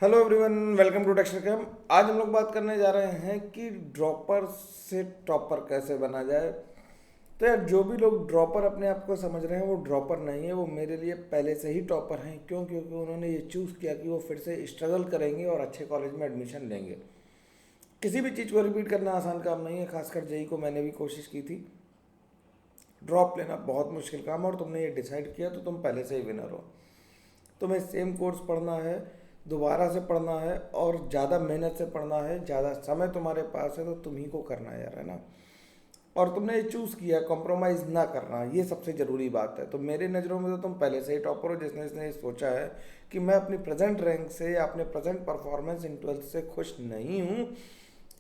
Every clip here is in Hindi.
Hello everyone, welcome to Texture Cam. आज हम लोग बात करने जा रहे हैं कि ड्रॉपर से टॉपर कैसे बना जाए। तो यार, जो भी लोग ड्रॉपर अपने आप को समझ रहे हैं वो ड्रॉपर नहीं है, वो मेरे लिए पहले से ही टॉपर हैं। क्यों? क्योंकि उन्होंने ये चूज़ किया कि वो फिर से स्ट्रगल करेंगे और अच्छे कॉलेज में एडमिशन लेंगे। किसी भी चीज़ को रिपीट करना आसान काम नहीं है, खासकर जेई को मैंने भी कोशिश की थी। ड्रॉप लेना बहुत मुश्किल काम है और तुमने ये डिसाइड किया तो तुम पहले से ही विनर हो। तुम्हें सेम कोर्स पढ़ना है, दोबारा से पढ़ना है और ज़्यादा मेहनत से पढ़ना है। ज़्यादा समय तुम्हारे पास है तो तुम ही को करना है यार, है ना। और तुमने ये चूज़ किया, कॉम्प्रोमाइज़ ना करना, ये सबसे ज़रूरी बात है। तो मेरे नज़रों में तो तुम पहले से ही टॉपर हो, जिसने इसने ये सोचा है कि मैं अपनी प्रेजेंट रैंक से या अपने प्रेजेंट परफॉर्मेंस इन 12th से खुश नहीं हूँ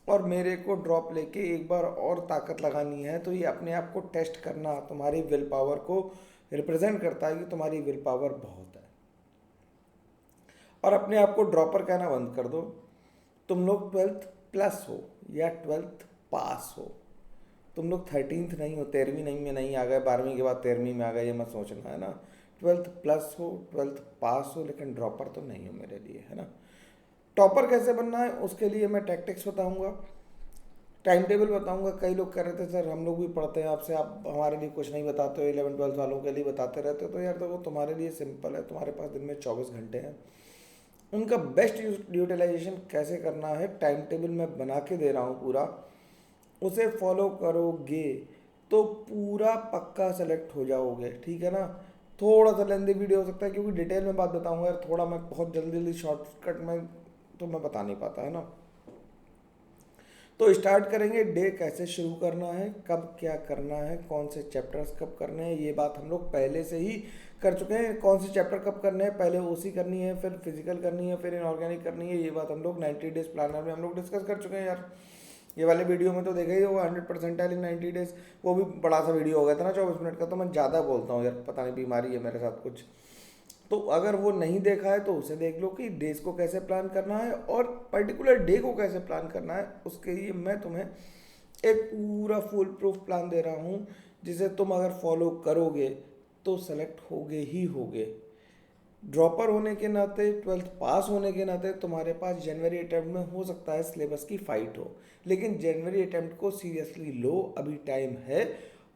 और मेरे को ड्रॉप लेके एक बार और ताकत लगानी है। तो ये अपने आप को टेस्ट करना तुम्हारी विल पावर को रिप्रेजेंट करता है कि तुम्हारी विल पावर बहुत है। और अपने आप को ड्रॉपर कहना बंद कर दो। तुम लोग 12th प्लस हो या 12th पास हो। तुम लोग 13th नहीं हो, 13वीं नहीं में नहीं आ गए, 12वीं के बाद 13वीं में आ गए, ये मत सोचना, है ना। 12th प्लस हो, 12th पास हो, लेकिन ड्रॉपर तो नहीं हो मेरे लिए, है ना। टॉपर कैसे बनना है उसके लिए मैं टैक्टिक्स बताऊंगा, टाइम टेबल बताऊंगा। कई लोग कह रहे थे सर हम लोग भी पढ़ते हैं आपसे, आप हमारे लिए कुछ नहीं बताते हो, 11 12 वालों के लिए बताते रहते हो। तो यार देखो, तुम्हारे लिए सिंपल है, तुम्हारे पास दिन में 24 घंटे हैं। उनका बेस्ट यूटिलाइजेशन कैसे करना है, टाइम टेबल मैं बना के दे रहा हूँ पूरा। उसे फॉलो करोगे तो पूरा पक्का सेलेक्ट हो जाओगे, ठीक है ना। थोड़ा सा लेंदी वीडियो हो सकता है क्योंकि डिटेल में बात बताऊंगा यार, थोड़ा मैं बहुत जल्दी जल्दी शॉर्टकट में तो मैं बता नहीं पाता, है ना। तो स्टार्ट करेंगे, डे कैसे शुरू करना है, कब क्या करना है, कौन से चैप्टर्स कब करने हैं, ये बात हम लोग पहले से ही कर चुके हैं। कौन से चैप्टर कब करने हैं, पहले ओसी करनी है, फिर फिजिकल करनी है, फिर इनऑर्गेनिक करनी है, ये बात हम लोग 90 डेज प्लानर में हम लोग डिस्कस कर चुके हैं यार। ये वाले वीडियो में तो देखा ही होगा 100% इन 90 डेज। वो भी बड़ा सा वीडियो हो गया था ना 24 मिनट का। तो मैं ज़्यादा बोलता हूँ यार, पता नहीं बीमारी है मेरे साथ कुछ। तो अगर वो नहीं देखा है तो उसे देख लो कि डेज को कैसे प्लान करना है और पर्टिकुलर डे को कैसे प्लान करना है। उसके लिए मैं तुम्हें एक पूरा फुल प्रूफ प्लान दे रहा हूँ, जिसे तुम अगर फॉलो करोगे तो सेलेक्ट होगे ही होगे। ड्रॉपर होने के नाते, 12th पास होने के नाते तुम्हारे पास जनवरी अटेम्प्ट में हो सकता है सिलेबस की फाइट हो, लेकिन जनवरी अटेम्प्ट को सीरियसली लो, अभी टाइम है।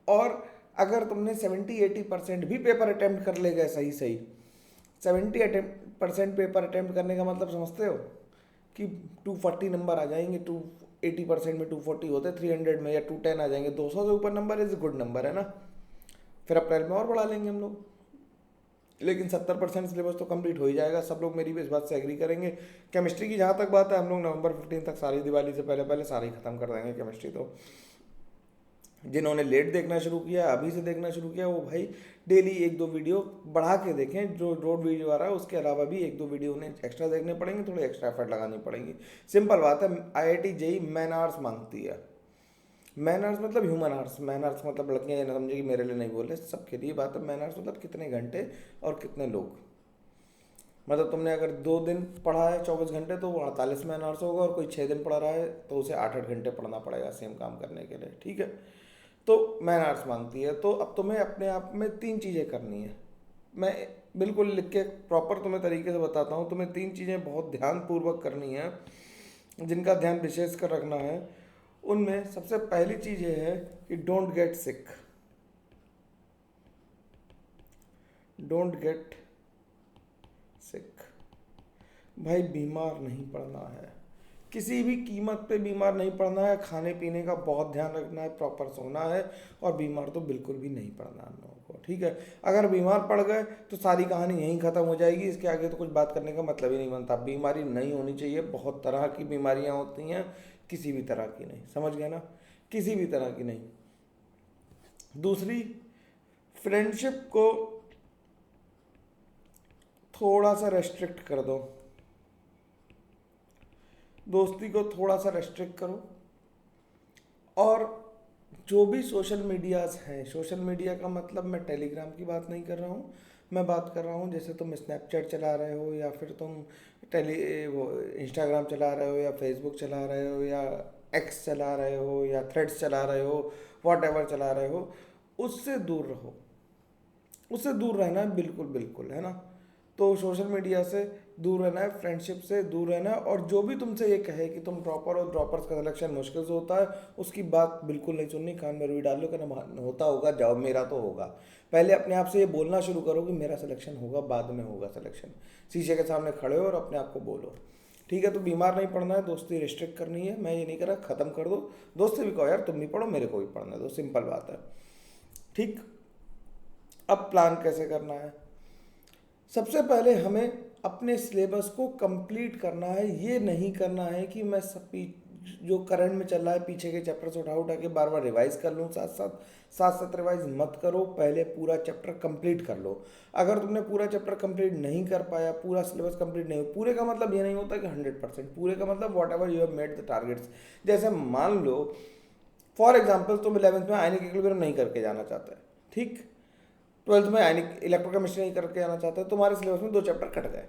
और अगर तुमने 70 80% भी पेपर अटेम्प्ट कर ले गए सही सही, 70% पेपर अटेम्प्ट करने का मतलब समझते हो कि 240 नंबर आ जाएंगे। 80% में 240 होते, 300 में या 210 आ जाएंगे। 200 से ऊपर नंबर इज गुड नंबर, है ना। फिर अप्रैल में और बढ़ा लेंगे हम लोग, लेकिन 70% सिलेबस तो कंप्लीट हो ही जाएगा। सब लोग मेरी भी इस बात से एग्री करेंगे। केमिस्ट्री की जहाँ तक बात है, हम लोग नवंबर 15 तक सारी, दिवाली से पहले पहले सारी खत्म कर देंगे केमिस्ट्री तो। जिन्होंने लेट देखना शुरू किया, अभी से देखना शुरू किया, वो भाई डेली एक दो वीडियो बढ़ा के देखें। जो रोड वीडियो आ रहा है उसके अलावा भी एक दो वीडियो उन्हें एक्स्ट्रा देखने पड़ेंगे, थोड़ी एक्स्ट्रा एफर्ट लगानी पड़ेंगी। सिंपल बात है, आईआईटी जेई मैन आवर्स मांगती है। मैन आवर्स मतलब ह्यूमन आवर्स, मैन आवर्स मतलब लड़कियाँ ये ना समझे कि मेरे लिए नहीं बोले, सबके लिए बात है। मैन आवर्स मतलब कितने घंटे और कितने लोग। मतलब तुमने अगर 2 दिन पढ़ा है 24 घंटे तो वो 48 मैन आवर्स होगा, और कोई 6 दिन पढ़ा रहा है तो उसे 8 8 घंटे पढ़ना पड़ेगा सेम काम करने के लिए, ठीक है। तो मैन आर्ट्स मांगती है। तो अब तुम्हें अपने आप में 3 चीज़ें करनी है। मैं बिल्कुल लिख के प्रॉपर तुम्हें तरीके से बताता हूँ। तुम्हें 3 चीज़ें बहुत ध्यानपूर्वक करनी है, जिनका ध्यान विशेष कर रखना है। उनमें सबसे पहली चीज़ ये है कि don't get sick. Don't get sick. भाई बीमार नहीं पड़ना है, किसी भी कीमत पे बीमार नहीं पड़ना है। खाने पीने का बहुत ध्यान रखना है, प्रॉपर सोना है, और बीमार तो बिल्कुल भी नहीं पड़ना हम लोगों को, ठीक है। अगर बीमार पड़ गए तो सारी कहानी यहीं ख़त्म हो जाएगी, इसके आगे तो कुछ बात करने का मतलब ही नहीं बनता। बीमारी नहीं होनी चाहिए, बहुत तरह की बीमारियां होती हैं, किसी भी तरह की नहीं, समझ गए ना, किसी भी तरह की नहीं। दूसरी, फ्रेंडशिप को थोड़ा सा रेस्ट्रिक्ट कर दो, दोस्ती को थोड़ा सा रेस्ट्रिक्ट करो। और जो भी सोशल मीडियाज़ हैं, सोशल मीडिया का मतलब मैं टेलीग्राम की बात नहीं कर रहा हूँ, मैं बात कर रहा हूँ जैसे तुम स्नैपचैट चला रहे हो, या फिर तुम टेली वो इंस्टाग्राम चला रहे हो, या फेसबुक चला रहे हो, या एक्स चला रहे हो, या थ्रेड्स चला रहे हो, वॉट एवर चला रहे हो, उससे दूर रहो। उससे दूर रहना है बिल्कुल बिल्कुल, है ना। तो सोशल मीडिया से दूर रहना है, फ्रेंडशिप से दूर रहना है। और जो भी तुमसे ये कहे कि तुम ड्रॉपर हो, ड्रॉपर्स का सिलेक्शन मुश्किल से होता है, उसकी बात बिल्कुल नहीं सुननी, कान में रुई डाल लो, कहना होता होगा, जाओ मेरा तो होगा। पहले अपने आप से ये बोलना शुरू करो कि मेरा सिलेक्शन होगा, बाद में होगा सिलेक्शन। शीशे के सामने खड़े हो और अपने आप को बोलो, ठीक है। तो बीमार नहीं पड़ना है, दोस्ती रिस्ट्रिक्ट करनी है, मैं ये नहीं कह रहा ख़त्म कर दो। दोस्त से भी कहो यार तुम भी पढ़ो, मेरे को भी पढ़ना दो, सिंपल बात है, ठीक। अब प्लान कैसे करना है? सबसे पहले हमें अपने सिलेबस को कंप्लीट करना है। ये नहीं करना है कि मैं सब जो करंट में चल रहा है पीछे के चैप्टर से उठा के बार बार रिवाइज कर लूँ। साथ साथ रिवाइज मत करो, पहले पूरा चैप्टर कंप्लीट कर लो। अगर तुमने पूरा चैप्टर कंप्लीट नहीं कर पाया, पूरा सिलेबस कंप्लीट नहीं हो, पूरे का मतलब ये नहीं होता कि 100%, पूरे का मतलब what ever you have made the targets. जैसे मान लो फॉर एग्जाम्पल तुम 11th में आयनिक इक्विलिब्रियम नहीं करके जाना चाहते हैं, ठीक। 12th में आयनिक इलेक्ट्रोकेमिस्ट्री नहीं करके जाना चाहते, तुम्हारे सिलेबस में 2 चैप्टर कट गए।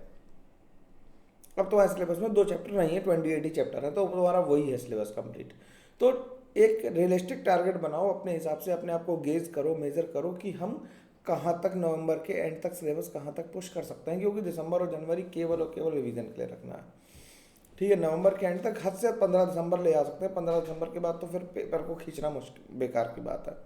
अब तुम्हारे सिलेबस में 2 चैप्टर नहीं है, 28 चैप्टर है, तो तुम्हारा वही है सिलेबस कंप्लीट। तो एक रियलिस्टिक टारगेट बनाओ अपने हिसाब से, अपने आप को गेज करो, मेजर करो कि हम कहाँ तक नवंबर के एंड तक सिलेबस कहाँ तक पुश कर सकते हैं, क्योंकि दिसंबर और जनवरी केवल और केवल रिवीजन के लिए रखना है, ठीक है। नवंबर के एंड तक हद से 15 दिसंबर ले आ सकते हैं, 15 दिसंबर के बाद तो फिर पेपर को खींचना मुश्किल बेकार की बात है,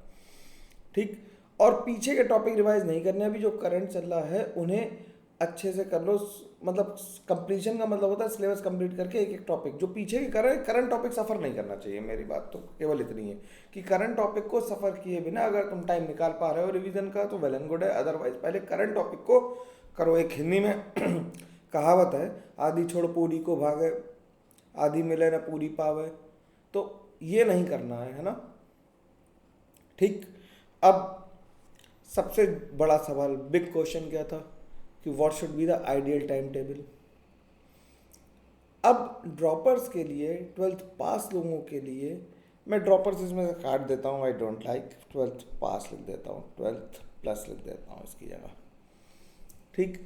ठीक। और पीछे के टॉपिक रिवाइज नहीं करने, अभी जो करंट चल रहा है उन्हें अच्छे से कर लो। मतलब कंप्लीशन का मतलब होता है सिलेबस कंप्लीट करके एक एक टॉपिक, जो पीछे के करंट टॉपिक सफ़र नहीं करना चाहिए। मेरी बात तो केवल इतनी है कि करंट टॉपिक को सफ़र किए बिना अगर तुम टाइम निकाल पा रहे हो रिवीजन का तो वेल एंड गुड है, अदरवाइज पहले करंट टॉपिक को करो। एक हिंदी में कहावत है, आधी छोड़ पूरी को भागे, आधी मिले न पूरी पावे। तो ये नहीं करना है ना, ठीक। अब सबसे बड़ा सवाल, बिग क्वेश्चन क्या था कि what should be the ideal time table. अब ड्रॉपर्स के लिए, 12th पास लोगों के लिए, मैं ड्रॉपर्स इसमें से काट देता हूँ, आई डोंट लाइक, 12th पास लिख देता हूँ, 12th प्लस लिख देता हूँ इसकी जगह, ठीक।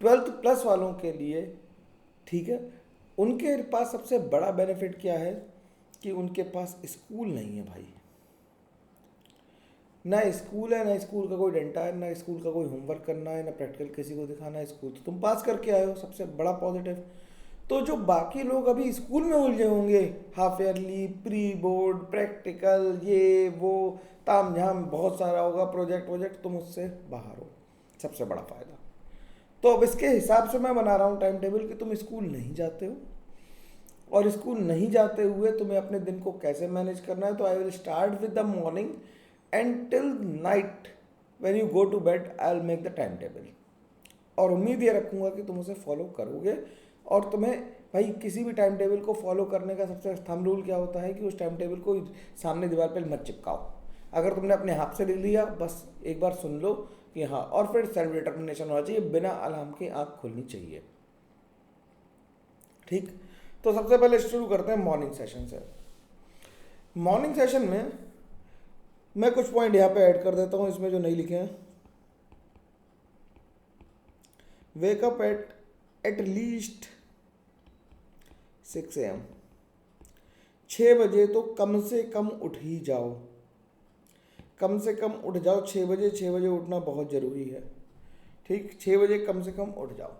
12th प्लस वालों के लिए, ठीक है, उनके पास सबसे बड़ा बेनिफिट क्या है कि उनके पास स्कूल नहीं है भाई। ना स्कूल है, ना स्कूल का कोई डंडा है, ना स्कूल का कोई होमवर्क करना है, ना प्रैक्टिकल किसी को दिखाना है। स्कूल तो तुम पास करके आए हो, सबसे बड़ा पॉजिटिव। तो जो बाकी लोग अभी स्कूल में उलझे होंगे, half yearly, pre board, practical, ये वो ताम झाम बहुत सारा होगा, प्रोजेक्ट, तुम उससे बाहर हो, सबसे बड़ा फ़ायदा। तो अब इसके हिसाब से मैं बना रहा हूँ टाइम टेबल कि तुम स्कूल नहीं जाते हो, और स्कूल नहीं जाते हुए तुम्हें अपने दिन को कैसे मैनेज करना है। तो I will start with the morning and till night when you go to bed I will make the time table. और उम्मीद ये रखूँगा कि तुम उसे फॉलो करोगे। और तुम्हें भाई किसी भी टाइम टेबल को फॉलो करने का सबसे थंब रूल क्या होता है कि उस टाइम टेबल को सामने दीवार पर मत चिपकाओ। अगर तुमने अपने हाथ से लिख लिया, बस एक बार सुन लो कि हाँ, और फिर सेल्फ डिटर्मिनेशन होना चाहिए, बिना अलार्म के आँख खुलनी चाहिए, ठीक। तो सबसे पहले शुरू करते हैं मॉर्निंग सेशन से। मॉर्निंग सेशन में मैं कुछ पॉइंट यहाँ पे ऐड कर देता हूँ इसमें जो नहीं लिखे हैं। Wake up at least 6 AM, 6 बजे तो कम से कम उठ ही जाओ, कम से कम उठ जाओ 6 बजे। 6 बजे उठना बहुत ज़रूरी है, ठीक। 6 बजे कम से कम उठ जाओ।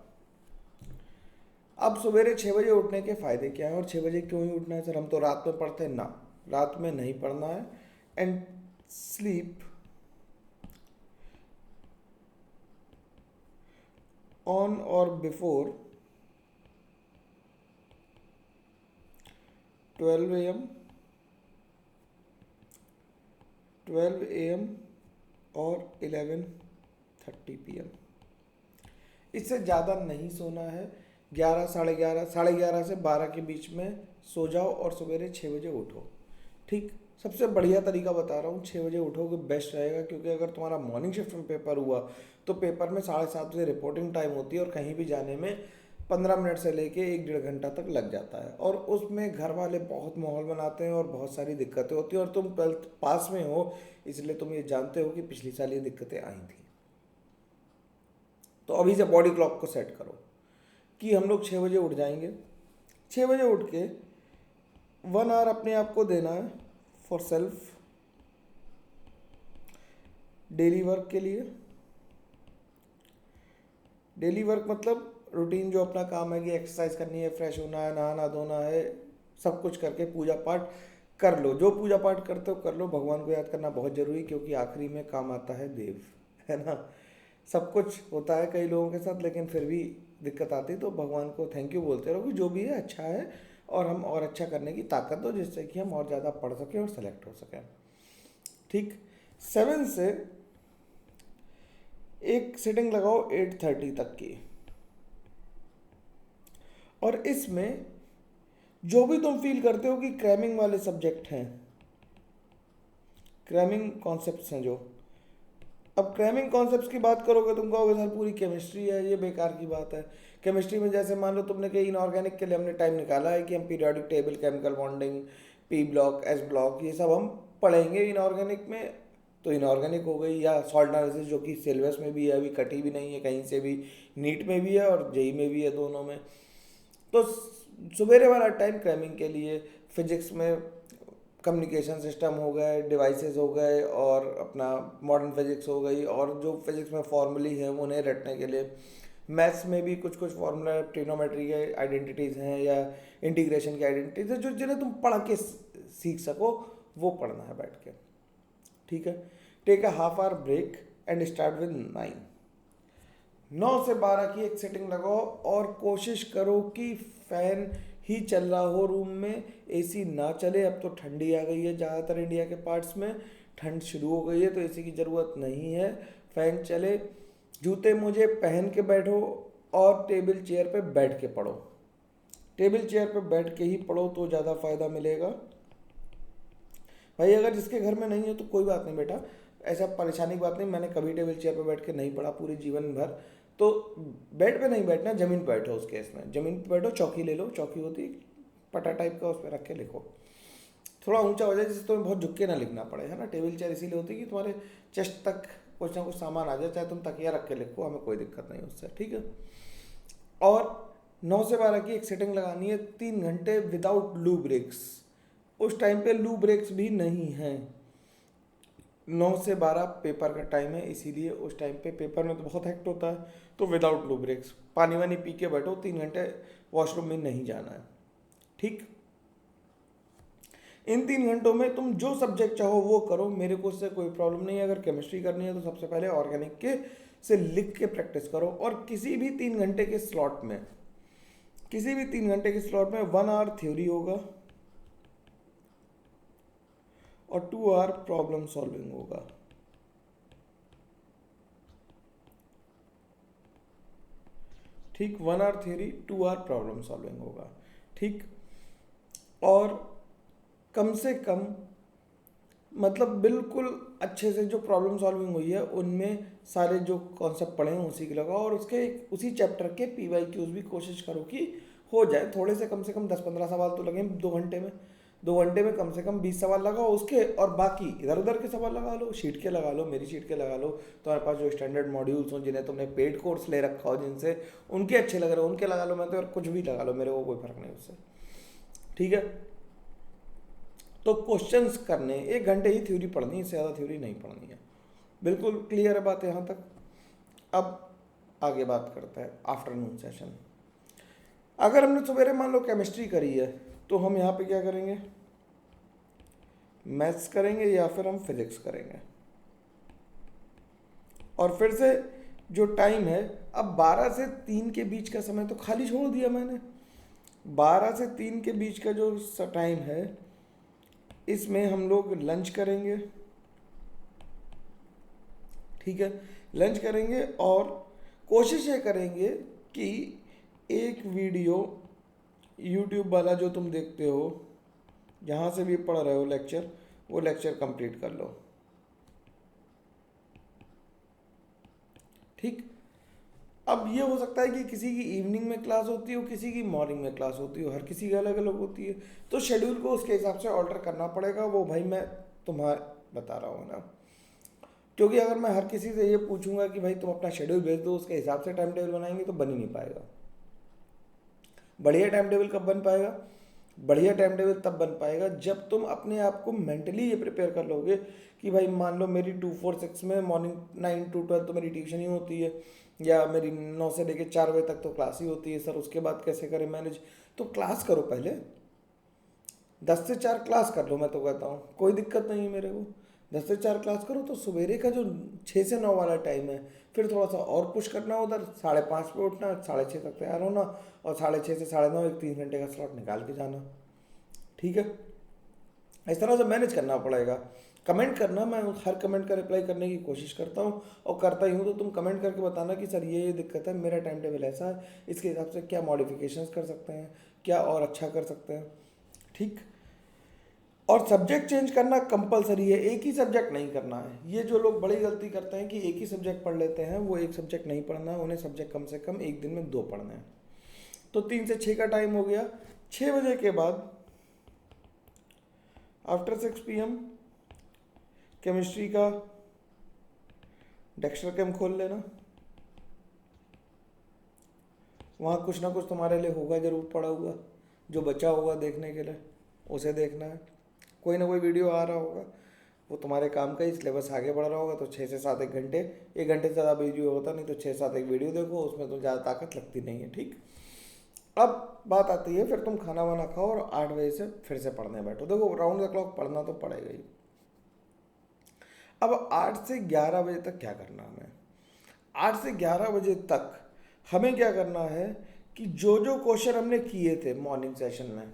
अब सवेरे 6 बजे उठने के फ़ायदे क्या हैं और 6 बजे क्यों ही उठना है? सर हम तो रात में पढ़ते हैं ना, रात में नहीं पढ़ना है। एंड स्लीप ऑन और बिफोर 12 AM और 11:30 PM। इससे ज़्यादा नहीं सोना है। 11, साढ़े ग्यारह से 12 के बीच में सो जाओ और सवेरे 6 बजे उठो, ठीक। सबसे बढ़िया तरीका बता रहा हूँ, 6 बजे उठोगे बेस्ट रहेगा, क्योंकि अगर तुम्हारा मॉर्निंग शिफ्ट में पेपर हुआ तो पेपर में 7:30 बजे रिपोर्टिंग टाइम होती है और कहीं भी जाने में 15 मिनट से लेके 1-1.5 घंटा तक लग जाता है। और उसमें घर वाले बहुत माहौल बनाते हैं और बहुत सारी दिक्कतें होती हैं। और तुम 12th पास में हो, इसलिए तुम ये जानते हो कि पिछली साल ये दिक्कतें आई थी। तो अभी से बॉडी क्लॉक को सेट करो कि हम लोग 6 बजे उठ जाएंगे। 6 बजे उठ के 1 आवर अपने आप को देना है फॉर सेल्फ, डेली वर्क के लिए। डेली वर्क मतलब रूटीन जो अपना काम है कि एक्सरसाइज करनी है, फ्रेश होना है, नहाना धोना है, सब कुछ करके पूजा पाठ कर लो। जो पूजा पाठ करते हो कर लो। भगवान को याद करना बहुत ज़रूरी, क्योंकि आखिरी में काम आता है देव, है ना। सब कुछ होता है कई लोगों के साथ, लेकिन फिर भी दिक्कत आती, तो भगवान को थैंक यू बोलते रहो कि जो भी है अच्छा है, और हम और अच्छा करने की ताकत दो, जिससे कि हम और ज़्यादा पढ़ सकें और सेलेक्ट हो सकें। ठीक। 7 से एक सिटिंग लगाओ 8:30 तक की, और इसमें जो भी तुम फील करते हो कि क्रैमिंग वाले सब्जेक्ट हैं, क्रैमिंग कॉन्सेप्ट्स हैं जो, अब क्रैमिंग कॉन्सेप्ट्स की बात करोगे तुम कहोगे सर पूरी केमिस्ट्री है, ये बेकार की बात है। केमिस्ट्री में जैसे मान लो तुमने कहीं इनऑर्गेनिक के लिए हमने टाइम निकाला है कि हम periodic table, chemical bonding, P block, S block, ये सब हम पढ़ेंगे इनऑर्गेनिक में, तो इनऑर्गेनिक हो गई। या सॉल्ट एनालिसिस जो कि सिलेबस में भी है, अभी कटी भी नहीं है कहीं से भी, नीट में भी है और जेई में भी है, दोनों में। तो सवेरे वाला टाइम क्रैमिंग के लिए, फिजिक्स में कम्युनिकेशन सिस्टम हो गए, डिवाइसेस हो गए, और अपना मॉडर्न फिजिक्स हो गई, और जो फिजिक्स में फॉर्मूली हैं उन्हें रटने के लिए। मैथ्स में भी कुछ कुछ फॉर्मूला, ट्रिग्नोमेट्री के आइडेंटिटीज़ हैं या इंटीग्रेशन की आइडेंटिटीज है, जो जिन्हें तुम पढ़ के सीख सको, वो पढ़ना है बैठ के। ठीक है। Take a half hour break and start with 9 से 12 की एक सेटिंग लगाओ, और कोशिश करो कि फैन ही चल रहा हो रूम में, एसी ना चले। अब तो ठंडी आ गई है, ज़्यादातर इंडिया के पार्ट्स में ठंड शुरू हो गई है, तो एसी की ज़रूरत नहीं है, फैन चले। जूते मोजे पहन के बैठो, और टेबल चेयर पे बैठ के पढ़ो। टेबल चेयर पे बैठ के ही पढ़ो तो ज़्यादा फ़ायदा मिलेगा। भाई अगर जिसके घर में नहीं है तो कोई बात नहीं बेटा, ऐसा परेशानी की बात नहीं। मैंने कभी टेबल चेयर पे बैठ के नहीं पढ़ा पूरे जीवन भर, तो बेड पे नहीं बैठना, ज़मीन पे बैठो। उस केस में ज़मीन पे बैठो, चौकी ले लो, चौकी होती पटा टाइप का, उस पर रख के लिखो। थोड़ा ऊंचा हो जाए जिससे तुम्हें बहुत झुक के ना लिखना पड़े, है ना। टेबल चेयर इसीलिए होती है कि तुम्हारे चेस्ट तक कुछ ना कुछ सामान आ जाए, चाहे तुम तकिया रख के लिखो, हमें कोई दिक्कत नहीं उससे। ठीक है। और 9 से 12 की एक सेटिंग लगानी है, 3 घंटे विदाउट लू ब्रेक्स। उस टाइम पे लू ब्रेक्स भी नहीं हैं। 9 से 12 पेपर का टाइम है, इसीलिए उस टाइम पे पेपर में तो बहुत हेक्ट होता है, तो विदाउट लू ब्रेक्स पानी वानी पी के बैठो। 3 घंटे वॉशरूम में नहीं जाना है। ठीक। इन 3 घंटों में तुम जो सब्जेक्ट चाहो वो करो, मेरे को उससे कोई प्रॉब्लम नहीं है। अगर केमिस्ट्री करनी है तो सबसे पहले ऑर्गेनिक के से लिख के प्रैक्टिस करो, और किसी भी 3 घंटे के स्लॉट में, किसी भी 3 घंटे के स्लॉट में 1 आवर थ्योरी होगा और 2 आवर प्रॉब्लम सॉल्विंग होगा। ठीक। 1 hour theory, 2 hour problem solving होगा। ठीक। और कम से कम मतलब बिल्कुल अच्छे से जो प्रॉब्लम सॉल्विंग हुई है उनमें सारे जो कॉन्सेप्ट पढ़े हैं उसी के लगाओ, और उसके उसी चैप्टर के PYQs भी कोशिश करो कि हो जाए। थोड़े से कम 10-15 सवाल तो लगे 2 घंटे में। 2 घंटे में कम से कम 20 सवाल लगाओ उसके, और बाकी इधर उधर के सवाल लगा लो, शीट के लगा लो, मेरी शीट के लगा लो। तुम्हारे पास जो स्टैंडर्ड मॉड्यूल्स हों, जिन्हें तुमने पेड कोर्स ले रखा हो, जिनसे उनके अच्छे लग रहे हो उनके लगा लो। मैं तो यार कुछ भी लगा लो, मेरे को कोई फर्क नहीं उससे। ठीक है। तो क्वेश्चंस करने 1 घंटे ही थ्योरी पढ़नी है, इससे ज़्यादा थ्योरी नहीं पढ़नी है। बिल्कुल क्लियर है बात यहाँ तक। अब आगे बात करते हैं आफ्टरनून सेशन। अगर हमने सवेरे मान लो केमिस्ट्री करी है, तो हम यहाँ पे क्या करेंगे, मैथ्स करेंगे या फिर हम फिजिक्स करेंगे। और फिर से जो टाइम है, अब 12 से 3 के बीच का समय तो खाली छोड़ दिया मैंने। 12 से 3 के बीच का जो टाइम है, इसमें हम लोग लंच करेंगे। ठीक है। लंच करेंगे, और कोशिश ये करेंगे कि एक वीडियो यूट्यूब वाला जो तुम देखते हो, जहाँ से भी पढ़ रहे हो लेक्चर, वो लेक्चर कंप्लीट कर लो। ठीक। अब ये हो सकता है कि किसी की इवनिंग में क्लास होती हो, किसी की मॉर्निंग में क्लास होती हो, हर किसी की अलग अलग होती है, तो शेड्यूल को उसके हिसाब से ऑल्टर करना पड़ेगा। वो भाई मैं तुम्हारा बता रहा हूँ ना, क्योंकि अगर मैं हर किसी से ये पूछूंगा कि भाई तुम अपना शेड्यूल भेज दो, उसके हिसाब से टाइम टेबल बनाएंगे तो बन ही नहीं पाएगा। बढ़िया टाइम टेबल कब बन पाएगा, बढ़िया टाइम टेबल तब बन पाएगा जब तुम अपने आप को मेंटली ये प्रिपेयर कर लोगे कि भाई मान लो मेरी 2 4 6 में मॉर्निंग 9 to 12 तो मेरी ट्यूशन ही होती है, या मेरी 9 से लेकर 4 बजे तक तो क्लास ही होती है सर, उसके बाद कैसे करें मैनेज। तो क्लास करो पहले, 10 से 4 क्लास कर लो, मैं तो कहता हूँ कोई दिक्कत नहीं है मेरे को। 10 से 4 क्लास करो तो सवेरे का जो 6 से 9 वाला टाइम है, फिर थोड़ा सा और पुश करना उधर, 5:30 पे उठना, 6:30 तक तैयार होना, और 6:30 से 9:30 एक 3 घंटे का स्लॉट निकाल के जाना। ठीक है, इस तरह से मैनेज करना पड़ेगा। कमेंट करना, मैं हर कमेंट का रिप्लाई करने की कोशिश करता हूँ और करता ही हूँ, तो तुम कमेंट करके बताना कि सर ये दिक्कत है, मेरा टाइम टेबल ऐसा है, इसके हिसाब से क्या मॉडिफिकेशंस कर सकते हैं, क्या और अच्छा कर सकते हैं। ठीक। और सब्जेक्ट चेंज करना कंपलसरी है, एक ही सब्जेक्ट नहीं करना है। ये जो लोग बड़ी गलती करते हैं कि एक ही सब्जेक्ट पढ़ लेते हैं, वो एक सब्जेक्ट नहीं पढ़ना है, उन्हें सब्जेक्ट कम से कम एक दिन में 2 पढ़ने हैं। तो 3 से 6 का टाइम हो गया। 6 बजे के बाद आफ्टर 6 PM केमिस्ट्री का डेक्स्टर कैम खोल लेना, वहाँ कुछ ना कुछ तुम्हारे लिए होगा जरूर पड़ा हुआ, जो बचा होगा देखने के लिए उसे देखना है। कोई ना कोई वीडियो आ रहा होगा, वो तुम्हारे काम का ही, सिलेबस आगे बढ़ रहा होगा, तो 6 से 7 1 घंटे, 1 घंटे से ज़्यादा वीडियो होता नहीं, तो 6 7 एक वीडियो देखो, उसमें तो ज़्यादा ताकत लगती नहीं है। ठीक। अब बात आती है, फिर तुम खाना वाना खाओ और 8 बजे से फिर से पढ़ने बैठो। देखो राउंड द क्लॉक पढ़ना तो पड़ेगा ही। अब 8 से 11 बजे तक क्या करना हमें? 8 से 11 बजे तक हमें क्या करना है कि जो जो क्वेश्चन हमने किए थे मॉर्निंग सेशन में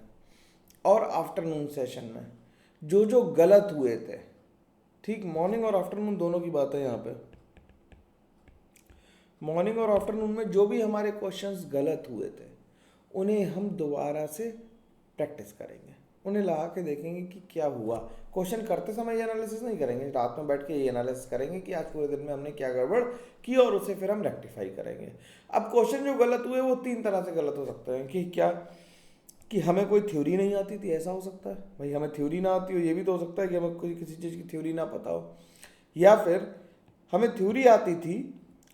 और आफ्टरनून सेशन में, जो जो गलत हुए थे, ठीक, मॉर्निंग और आफ्टरनून दोनों की बात है यहाँ पे, मॉर्निंग और आफ्टरनून में जो भी हमारे क्वेश्चंस गलत हुए थे, उन्हें हम दोबारा से प्रैक्टिस करेंगे, उन्हें लगा के देखेंगे कि क्या हुआ। क्वेश्चन करते समय ये एनालिसिस नहीं करेंगे, रात में बैठ के ये एनालिसिस करेंगे कि आज पूरे दिन में हमने क्या गड़बड़ की और उसे फिर हम रेक्टिफाई करेंगे। अब क्वेश्चन जो गलत हुए वो 3 तरह से गलत हो सकते हैं, कि क्या, कि हमें कोई थ्योरी नहीं आती थी, ऐसा हो सकता है भाई, हमें थ्योरी ना आती हो, ये भी तो हो सकता है कि हमें कोई किसी चीज़ की थ्योरी ना पता हो, या फिर हमें थ्योरी आती थी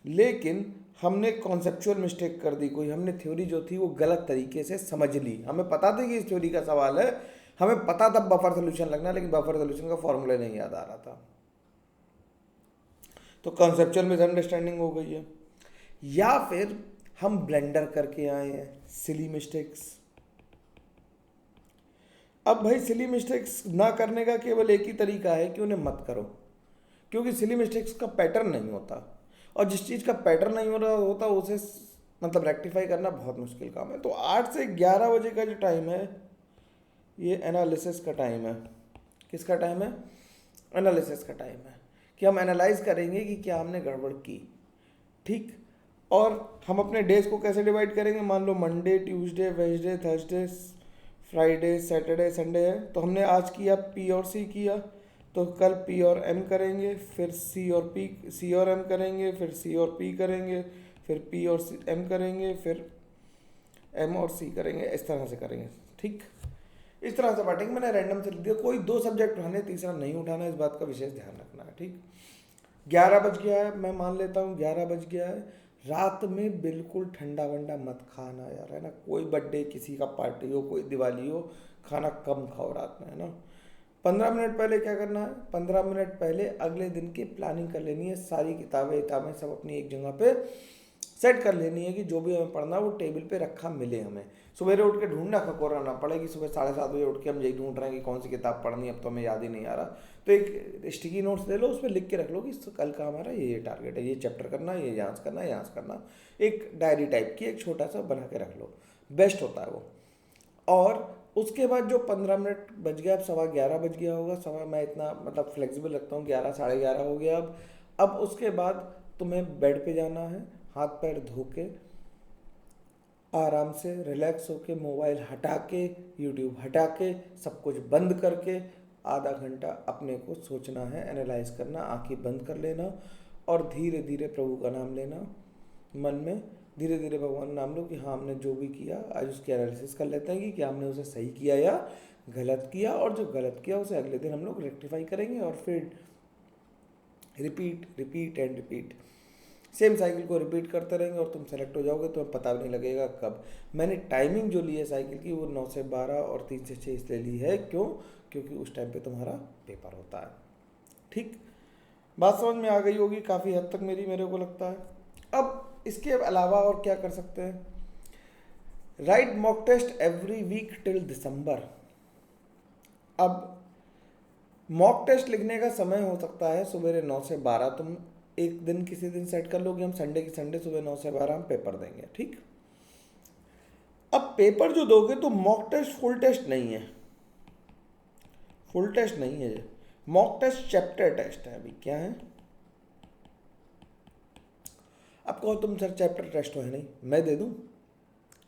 लेकिन हमने कॉन्सेप्चुअल मिस्टेक कर दी, कोई हमने थ्योरी जो थी वो गलत तरीके से समझ ली, हमें पता था कि इस थ्योरी का सवाल है, हमें पता था बफर सोल्यूशन लगना, लेकिन बफर सोल्यूशन का फॉर्मूला नहीं याद आ रहा था, तो कॉन्सेप्चुअल मिसअंडरस्टैंडिंग हो गई है। या फिर हम ब्लेंडर करके आए हैं, सिली मिस्टेक्स। अब भाई सिली मिस्टेक्स ना करने का केवल एक ही तरीका है कि उन्हें मत करो, क्योंकि सिली मिस्टेक्स का पैटर्न नहीं होता, और जिस चीज़ का पैटर्न नहीं हो रहा होता उसे मतलब रेक्टिफाई करना बहुत मुश्किल काम है। तो 8 से 11 बजे का जो टाइम है, ये एनालिसिस का टाइम है। किसका टाइम है? एनालिसिस का टाइम है, कि हम एनालाइज करेंगे कि क्या हमने गड़बड़ की। ठीक। और हम अपने डेज को कैसे डिवाइड करेंगे? मान लो Monday, Tuesday, Wednesday, Thursday, Friday, Saturday, Sunday है, तो हमने आज किया पी और सी किया, तो कल पी और एम करेंगे, फिर सी और एम करेंगे, फिर सी और पी करेंगे, फिर पी और एम करेंगे, फिर एम और सी करेंगे, इस तरह से करेंगे। ठीक। इस तरह से बांटेंगे, मैंने रैंडम से लिख दिया, कोई 2 सब्जेक्ट उठाने, तीसरा नहीं उठाना, इस बात का विशेष ध्यान रखना है। ठीक। 11 बज गया है, मैं मान लेता हूँ 11 बज गया है, रात में बिल्कुल ठंडा वंडा मत खाना यार, है ना, कोई बर्थडे, किसी का पार्टी हो, कोई दिवाली हो, खाना कम खाओ रात में, है ना। 15 मिनट पहले क्या करना है? 15 मिनट पहले अगले दिन की प्लानिंग कर लेनी है, सारी किताबें सब अपनी एक जगह पे सेट कर लेनी है, कि जो भी हमें पढ़ना है वो टेबल पे रखा मिले हमें, सुबह उठ के ढूंढना खकोरा ना पड़े कि सुबह 7:30 बजे उठ के हम यही ढूंढ रहे हैं कि कौन सी किताब पढ़नी है, अब तो हमें याद ही नहीं आ रहा। तो एक स्टिकी नोट्स ले लो, उस पर लिख के रख लो कि कल का हमारा ये टारगेट है, ये चैप्टर करना, ये यहाँ करना, यहाँ करना, एक डायरी टाइप की एक छोटा सा बना के रख लो, बेस्ट होता है वो। और उसके बाद जो 15 मिनट बच गया, अब 11:15 बज गया होगा, समय मैं इतना मतलब फ्लेक्सिबल रखता हूँ, 11 11:30 हो गया अब उसके बाद तुम्हें बेड पे जाना है, हाथ पैर धो के आराम से रिलैक्स होके, मोबाइल हटा के, यूट्यूब हटा के, सब कुछ बंद करके आधा घंटा अपने को सोचना है, एनालाइज करना, आंखें बंद कर लेना और धीरे धीरे प्रभु का नाम लेना मन में, धीरे धीरे भगवान नाम लो कि हाँ हमने जो भी किया आज उसकी एनालिसिस कर लेते हैं कि क्या हमने उसे सही किया या गलत किया, और जो गलत किया उसे अगले दिन हम लोग रेक्टिफाई करेंगे, और फिर repeat repeat and repeat. Same cycle को रिपीट करते रहेंगे और तुम सेलेक्ट हो जाओगे, तुम्हें पता भी नहीं लगेगा कब। मैंने टाइमिंग जो ली है साइकिल की वो 9 से 12 और 3 से 6 इसलिए ली है, क्यों? क्योंकि उस टाइम पे तुम्हारा पेपर होता है। ठीक, बात समझ में आ गई होगी काफ़ी हद तक मेरे को लगता है। अब इसके अलावा और क्या कर सकते हैं? Write mock test every week till December. अब मॉक टेस्ट लिखने का समय हो सकता है सुबह 9 से 12। तुम एक दिन किसी दिन सेट कर लो कि हम संडे की संडे सुबह 9 से 12 हम पेपर देंगे, ठीक। अब पेपर जो दोगे तो मॉक टेस्ट फुल टेस्ट नहीं है, फुल टेस्ट नहीं है ये, मॉक टेस्ट चैप्टर टेस्ट है। अभी क्या है? अब कहो तुम सर चैप्टर टेस्ट तो है नहीं, मैं दे दूं?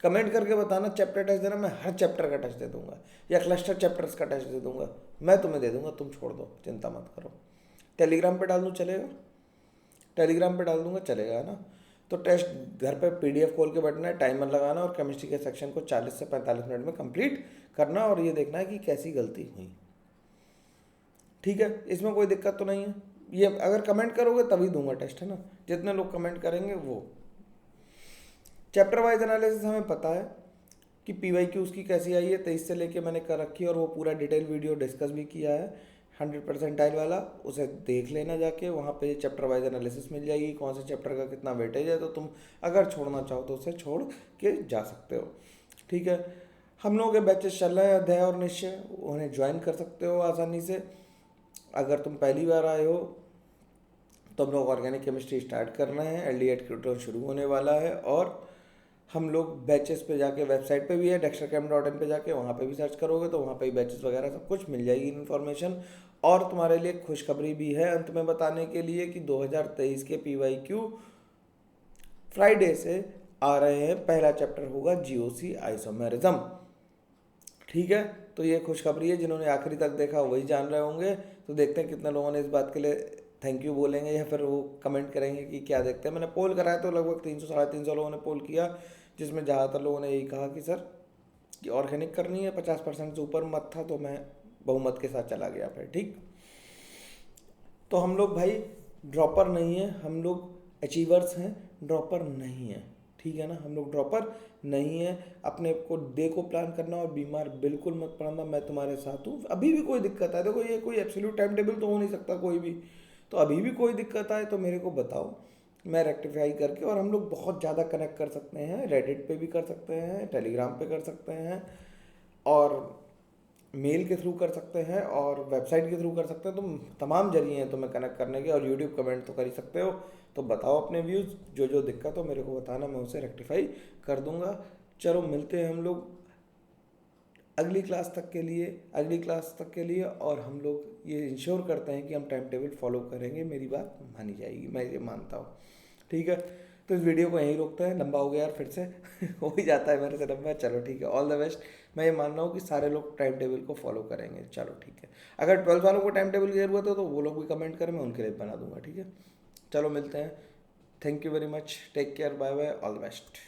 कमेंट करके बताना चैप्टर टेस्ट देना, मैं हर चैप्टर का टेस्ट दे दूंगा या क्लस्टर चैप्टर्स का टेस्ट दे दूंगा, मैं तुम्हें दे दूंगा, तुम छोड़ दो, चिंता मत करो। टेलीग्राम पे डाल दूँ चलेगा? टेलीग्राम पे डाल दूंगा चलेगा, है ना? तो टेस्ट घर पे पीडीएफ खोल के बैठना है, टाइमर लगाना और केमिस्ट्री के सेक्शन को 40 से 45 मिनट में कंप्लीट करना और ये देखना है कि कैसी गलती हुई। ठीक है, इसमें कोई दिक्कत तो नहीं है। ये अगर कमेंट करोगे तभी दूंगा टेस्ट, है ना? जितने लोग कमेंट करेंगे वो। चैप्टर वाइज एनालिसिस हमें पता है कि PYQ उसकी कैसी आई है, 23 से लेके मैंने कर रखी है और वो पूरा डिटेल वीडियो डिस्कस भी किया है 100 परसेंटाइल वाला, उसे देख लेना जाके, वहाँ पे चैप्टर वाइज एनालिसिस मिल जाएगी, कौन से चैप्टर का कितना वेटेज है, तो तुम अगर छोड़ना चाहो तो उसे छोड़ के जा सकते हो। ठीक है, हम लोगों के बैचेस चल रहे हैं अध्याय और निश्चय, उन्हें ज्वाइन कर सकते हो आसानी से। अगर तुम पहली बार आए हो तो हम लोग ऑर्गेनिक केमिस्ट्री स्टार्ट कर रहे हैं, LD8 ट्यूटोरियल शुरू होने वाला है और हम लोग बैचेस पे जाके, वेबसाइट पे भी है dextercam.in पे जाके, वहाँ पे भी सर्च करोगे तो वहाँ पे भी बैचेस वगैरह सब कुछ मिल जाएगी इन्फॉर्मेशन। और तुम्हारे लिए खुशखबरी भी है अंत में बताने के लिए कि 2023 के PYQ फ्राइडे से आ रहे हैं। पहला चैप्टर होगा GOC आइसोमेरिज्म। ठीक है, तो ये खुशखबरी है, जिन्होंने आखिरी तक देखा वही जान रहे होंगे। तो देखते हैं कितने लोगों ने इस बात के लिए थैंक यू बोलेंगे या फिर वो कमेंट करेंगे कि क्या देखते हैं। मैंने पोल कराया तो लगभग 300 350 लोगों ने पोल किया, जिसमें ज़्यादातर लोगों ने यही कहा कि सर कि ऑर्गेनिक करनी है। 50% से ऊपर मत था तो मैं बहुमत के साथ चला गया फिर। ठीक, तो हम लोग भाई ड्रॉपर नहीं है, हम लोग अचीवर्स हैं, ड्रॉपर नहीं है। ठीक है ना, हम लोग ड्रॉपर नहीं है। अपने को डे को प्लान करना और बीमार बिल्कुल मत पड़ना, मैं तुम्हारे साथ हूँ। अभी भी कोई दिक्कत है, देखो ये कोई एब्सोल्यूट टाइम टेबल तो हो नहीं सकता कोई भी, तो अभी भी कोई दिक्कत आए तो मेरे को बताओ, मैं रेक्टिफाई करके, और हम लोग बहुत ज़्यादा कनेक्ट कर सकते हैं। रेडिट पे भी कर सकते हैं, टेलीग्राम पे कर सकते हैं और मेल के थ्रू कर सकते हैं और वेबसाइट के थ्रू कर सकते हैं। तुम तमाम जरिए हैं तुम्हें कनेक्ट करने के, और यूट्यूब कमेंट तो कर ही सकते हो। तो बताओ अपने व्यूज़, जो जो दिक्कत हो मेरे को बताना, मैं उसे रेक्टिफाई कर दूंगा। चलो मिलते हैं हम लोग अगली क्लास तक के लिए और हम लोग ये इंश्योर करते हैं कि हम टाइम टेबल फॉलो करेंगे। मेरी बात मानी जाएगी, मैं ये मानता हूँ। ठीक है, तो इस वीडियो को यहीं रोकते हैं, लंबा हो गया यार फिर से हो ही जाता है मेरे से लंबा। चलो ठीक है, ऑल द बेस्ट। मैं ये मान रहा हूँ कि सारे लोग टाइम टेबल को फॉलो करेंगे। चलो ठीक है, अगर 12 वालों को टाइम टेबल की जरूरत है तो वो लोग भी कमेंट करें, मैं उनके लिए बना दूंगा। ठीक है, चलो मिलते हैं। Thank you very much, take care, bye bye, all the best.